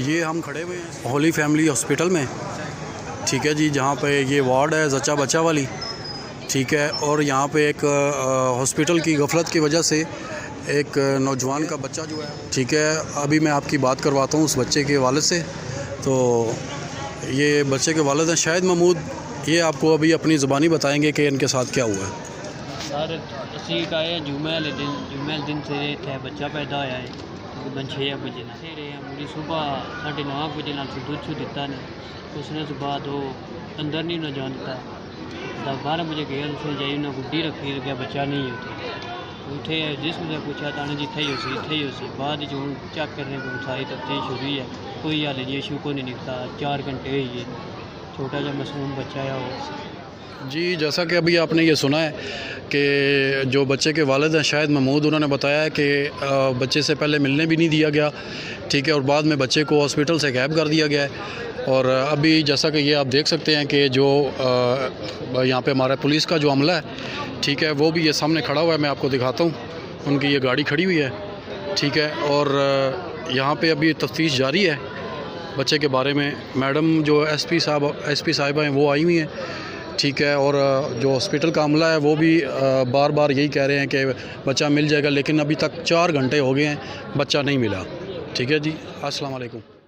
ये हम खड़े हुए हैं होली फैमिली हॉस्पिटल में, ठीक है जी, जहाँ पे ये वार्ड है जच्चा बच्चा वाली, ठीक है। और यहाँ पे एक हॉस्पिटल की गफलत की वजह से एक नौजवान का बच्चा जो है, ठीक है, अभी मैं आपकी बात करवाता हूँ उस बच्चे के वालिद से। तो ये बच्चे के वालिद हैं शाहिद महमूद, ये आपको अभी अपनी ज़ुबानी बताएंगे कि इनके साथ क्या हुआ है। सर असी का जुमेल दिन से इतने बच्चा पैदा होया है, तकरीबन 6 बजे ना रहे हैं। मुझे सुबह 9:30 बजे ना दूध छू दिता ने, उसने से बाद वो अंदर नहीं ना जान दिता। 12 बजे गया उसने जाइए ना गुड्डी रखी गया, बच्चा नहीं उठे जिसने पूछा था जिथे ही उसी बाद जो चेक करने को सारी तफ्तीश शुरू हुई है, कोई हाल जी इशू को नहीं निकला। 4 घंटे हुई है, छोटा सा मासूम बच्चा है वो। जी, जैसा कि अभी आपने ये सुना है कि जो बच्चे के वालिद हैं शाहिद महमूद, उन्होंने बताया है कि बच्चे से पहले मिलने भी नहीं दिया गया, ठीक है, और बाद में बच्चे को हॉस्पिटल से गायब कर दिया गया है। और अभी जैसा कि ये आप देख सकते हैं कि जो यहाँ पे हमारा पुलिस का जो अमला है, ठीक है, वो भी ये सामने खड़ा हुआ है, मैं आपको दिखाता हूँ। उनकी ये गाड़ी खड़ी हुई है, ठीक है, और यहाँ पे अभी तफ्तीश जारी है बच्चे के बारे में। मैडम जो एसपी साहिबा हैं वो आई हुई हैं, ठीक है, और जो हॉस्पिटल का अमला है वो भी बार बार यही कह रहे हैं कि बच्चा मिल जाएगा, लेकिन अभी तक 4 घंटे हो गए हैं, बच्चा नहीं मिला। ठीक है जी, अस्सलाम वालेकुम।